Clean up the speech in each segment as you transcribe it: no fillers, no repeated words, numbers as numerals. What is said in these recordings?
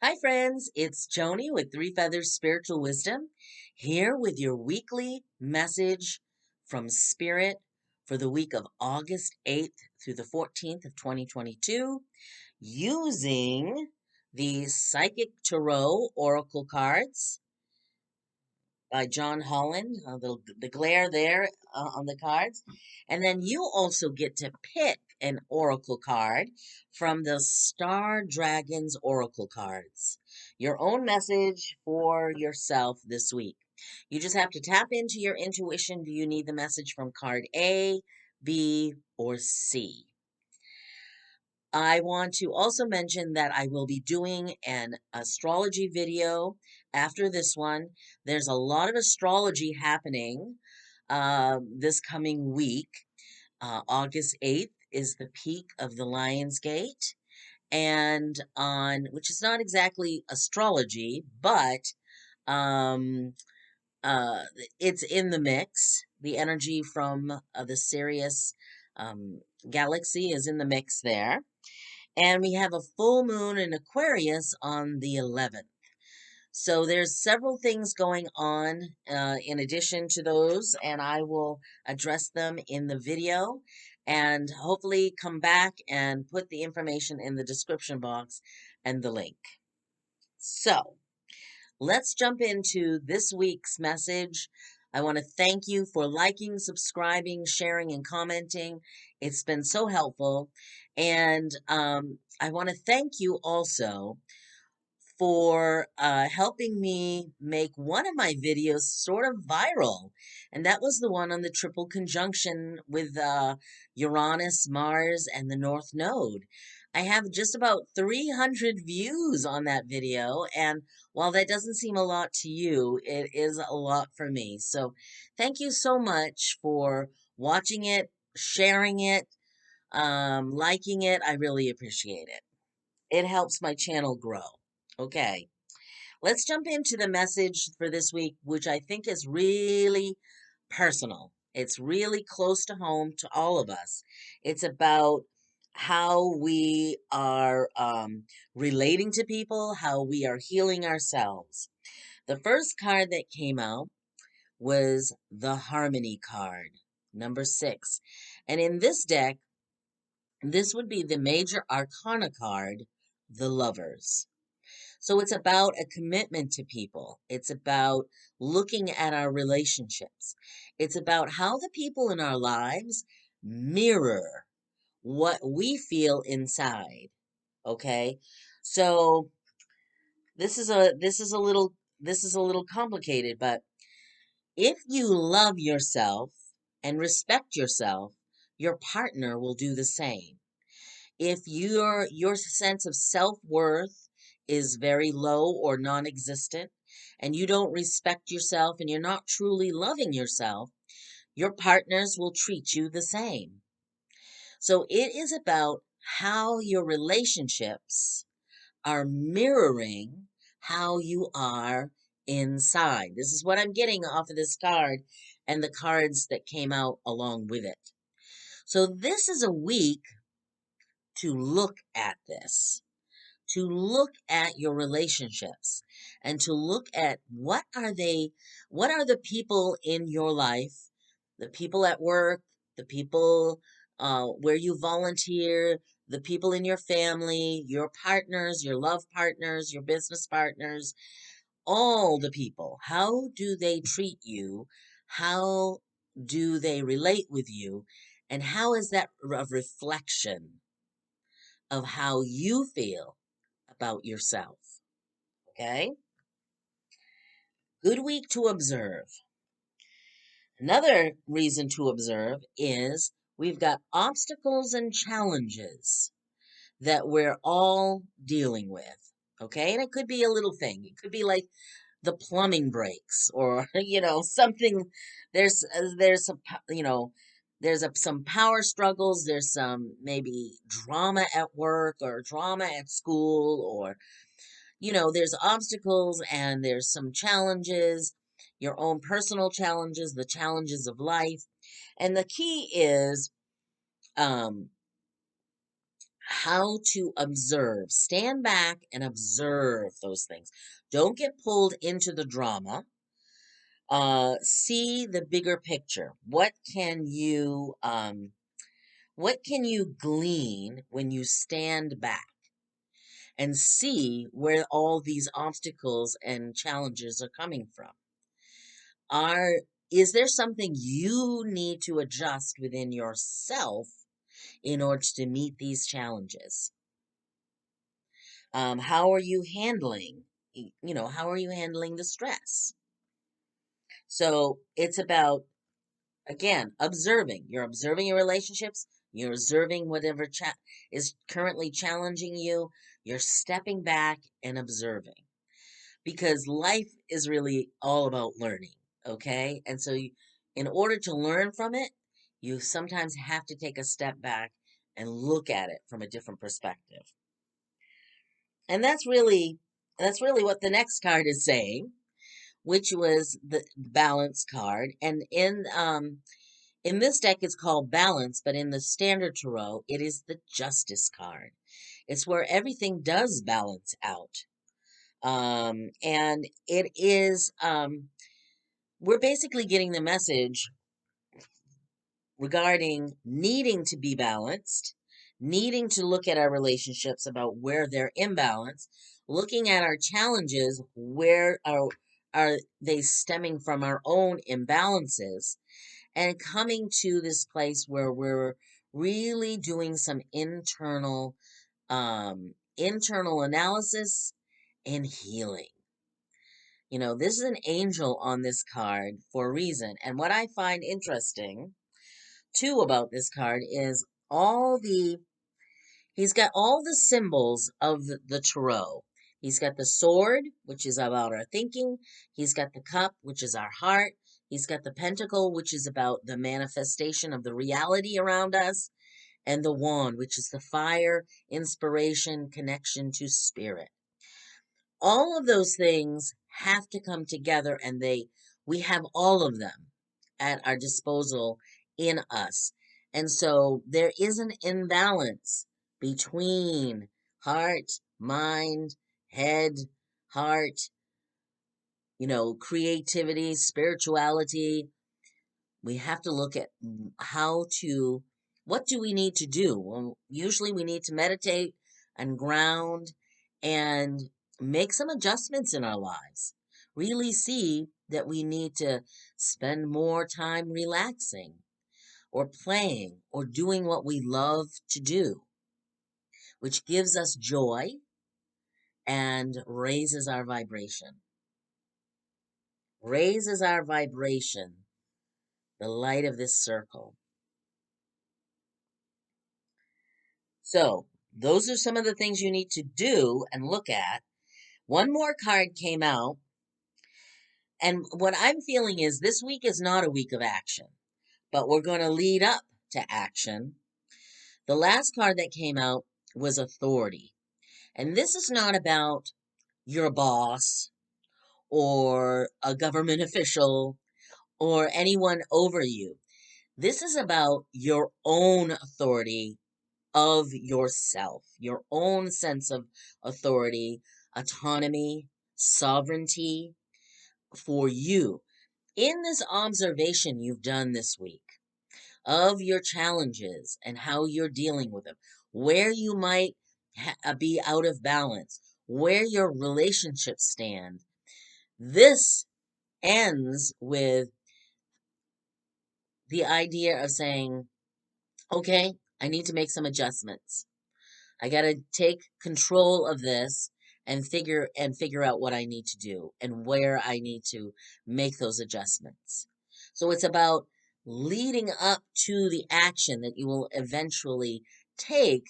Hi, friends. It's Joni with Three Feathers Spiritual Wisdom here with your weekly message from Spirit for the week of August 8th through the 14th of 2022 using the Psychic Tarot Oracle cards by John Holland, the glare there on the cards. And then you also get to pick an oracle card from the Star Dragons oracle cards. Your own message for yourself this week. You just have to tap into your intuition. Do you need the message from card A, B, or C? I want to also mention that I will be doing an astrology video after this one. There's a lot of astrology happening this coming week. August 8th is the peak of the Lion's Gate, and on which is not exactly astrology, but um, uh, it's in the mix. The energy from the Sirius galaxy is in the mix there. And we have a full moon in Aquarius on the 11th. So there's several things going on in addition to those, and I will address them in the video and hopefully come back and put the information in the description box and the link. So let's jump into this week's message. I want to thank you for liking, subscribing, sharing, and commenting. It's been so helpful. And I want to thank you also for helping me make one of my videos sort of viral. And that was the one on the triple conjunction with Uranus, Mars, and the North Node. I have just about 300 views on that video, and while that doesn't seem a lot to you, it is a lot for me. So thank you so much for watching it, sharing it, liking it. I really appreciate it. It helps my channel grow. Okay, let's jump into the message for this week, which I think is really personal. It's really close to home to all of us. It's about how we are relating to people, how we are healing ourselves. The first card that came out was the Harmony card, number 6. And in this deck, this would be the major arcana card, the Lovers. So it's about a commitment to people. It's about looking at our relationships. It's about how the people in our lives mirror what we feel inside. Okay? So this is a little complicated, but if you love yourself and respect yourself, your partner will do the same. If your sense of self-worth is very low or non-existent, and you don't respect yourself and you're not truly loving yourself, your partners will treat you the same. So it is about how your relationships are mirroring how you are inside. This is what I'm getting off of this card and the cards that came out along with it. So this is a week to look at this, to look at your relationships, and to look at what are the people in your life, the people at work, the people where you volunteer, the people in your family, your partners, your love partners, your business partners, all the people. How do they treat you? How do they relate with you? And how is that a reflection of how you feel about yourself? Okay? Good week to observe. Another reason to observe is we've got obstacles and challenges that we're all dealing with. Okay? And it could be a little thing. It could be like the plumbing breaks or, something. There's some, some power struggles. There's some maybe drama at work or drama at school, or there's obstacles and there's some challenges, your own personal challenges, the challenges of life. And the key is um, how to observe. Stand back and observe those things. Don't get pulled into the drama. See the bigger picture. What can you glean when you stand back and see where all these obstacles and challenges are coming from? Are is there something you need to adjust within yourself in order to meet these challenges? How are you handling, how are you handling the stress? So it's about, again, observing. You're observing your relationships. You're observing whatever is currently challenging you. You're stepping back and observing because life is really all about learning. Okay. And so in order to learn from it, you sometimes have to take a step back and look at it from a different perspective. And that's really what the next card is saying, which was the balance card. And in this deck it's called balance, but in the standard tarot it is the justice card. It's where everything does balance out. And it is we're basically getting the message regarding needing to be balanced, needing to look at our relationships about where they're imbalanced, looking at our challenges, where are they stemming from our own imbalances, and coming to this place where we're really doing some internal analysis and healing. This is an angel on this card for a reason. And what I find interesting too about this card is he's got all the symbols of the tarot. He's got the sword, which is about our thinking. He's got the cup, which is our heart. He's got the pentacle, which is about the manifestation of the reality around us. And the wand, which is the fire, inspiration, connection to spirit. All of those things have to come together, and we have all of them at our disposal in us. And so there is an imbalance between heart, mind, head, heart, creativity, spirituality. We have to look at what do we need to do? Well, usually we need to meditate and ground and make some adjustments in our lives. Really see that we need to spend more time relaxing or playing or doing what we love to do, which gives us joy and raises our vibration. Raises our vibration, the light of this circle. So, those are some of the things you need to do and look at. One more card came out, and what I'm feeling is this week is not a week of action, but we're going to lead up to action. The last card that came out was authority. And this is not about your boss or a government official or anyone over you. This is about your own authority of yourself, your own sense of authority, autonomy, sovereignty for you. In this observation you've done this week of your challenges and how you're dealing with them, where you might be out of balance, where your relationships stand, this ends with the idea of saying, okay, I need to make some adjustments. I got to take control of this and figure out what I need to do and where I need to make those adjustments. So it's about leading up to the action that you will eventually take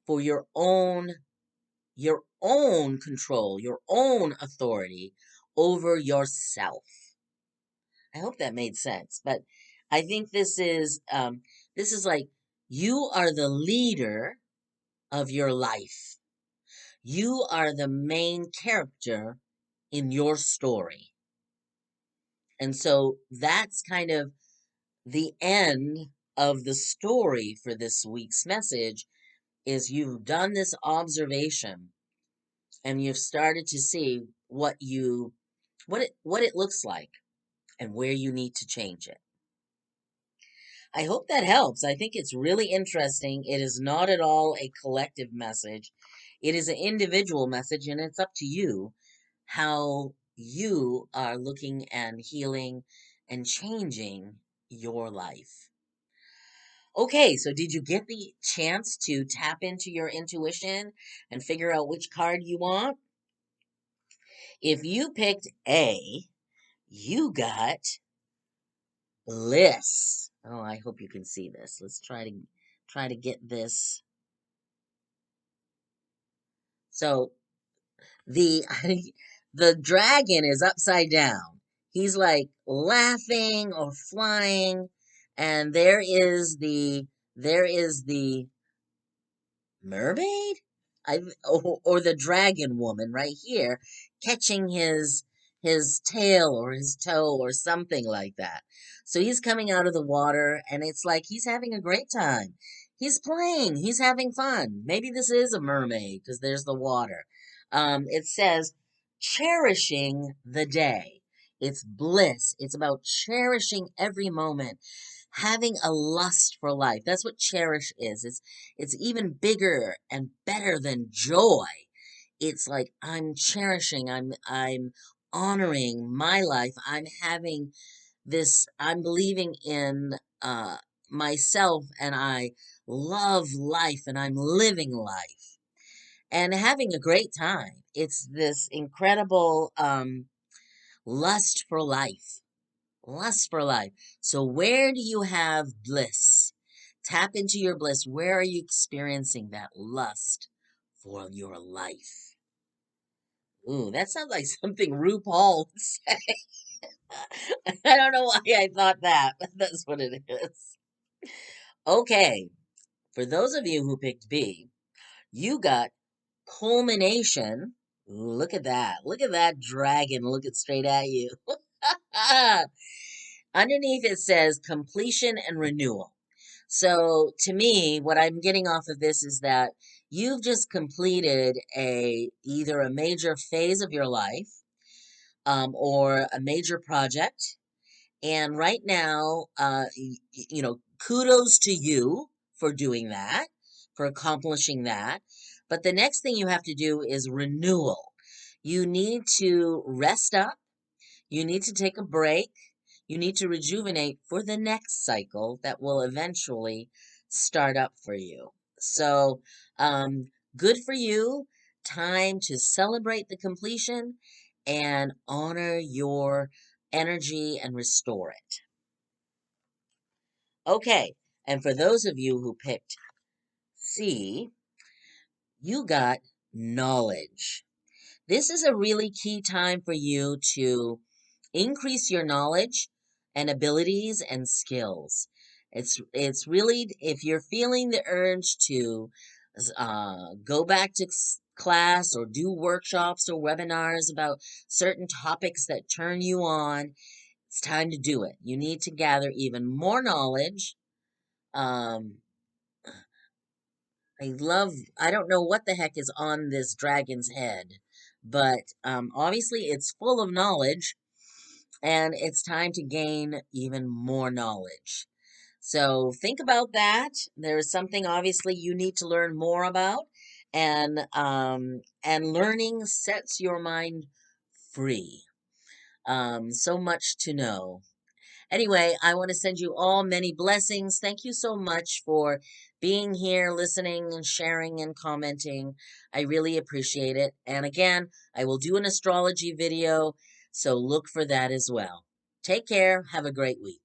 for your own control, your own authority over yourself. I hope that made sense, but I think this is like you are the leader of your life. You are the main character in your story. And so that's kind of the end of the story for this week's message. is you've done this observation and you've started to see what it looks like and where you need to change it. I hope that helps. I think it's really interesting. It is not at all a collective message. It is an individual message, and it's up to you how you are looking and healing and changing your life. Okay, so did you get the chance to tap into your intuition and figure out which card you want? If you picked A, you got bliss. Oh, I hope you can see this. Let's try to get this. So the the dragon is upside down. He's like laughing or flying, and there is the mermaid, or the dragon woman right here, catching his tail or his toe or something like that. So he's coming out of the water, and it's like he's having a great time. He's playing, he's having fun. Maybe this is a mermaid because there's the water. It says cherishing the day. It's bliss. It's about cherishing every moment, having a lust for life. That's what cherish is. It's even bigger and better than joy. It's like I'm cherishing, I'm honoring my life. I'm having this, I'm believing in myself, and I love life, and I'm living life and having a great time. It's this incredible lust for life. Lust for life. So, where do you have bliss? Tap into your bliss. Where are you experiencing that lust for your life? Ooh, that sounds like something RuPaul would say. I don't know why I thought that, but that's what it is. Okay, for those of you who picked B, you got culmination. Ooh, look at that. Look at that dragon looking straight at you. Underneath it says completion and renewal. So to me, what I'm getting off of this is that you've just completed either a major phase of your life, or a major project. And right now, kudos to you for doing that, for accomplishing that. But the next thing you have to do is renewal. You need to rest up. You need to take a break. You need to rejuvenate for the next cycle that will eventually start up for you. So, good for you. Time to celebrate the completion and honor your energy and restore it. Okay, and for those of you who picked C, you got knowledge. This is a really key time for you to increase your knowledge and abilities and skills. It's really, if you're feeling the urge to go back to class or do workshops or webinars about certain topics that turn you on, it's time to do it. You need to gather even more knowledge. Um, I don't know what the heck is on this dragon's head, but obviously it's full of knowledge, and it's time to gain even more knowledge. So think about that. There is something obviously you need to learn more about, and learning sets your mind free. So much to know. Anyway, I want to send you all many blessings. Thank you so much for being here, listening and sharing and commenting. I really appreciate it. And again, I will do an astrology video, so look for that as well. Take care. Have a great week.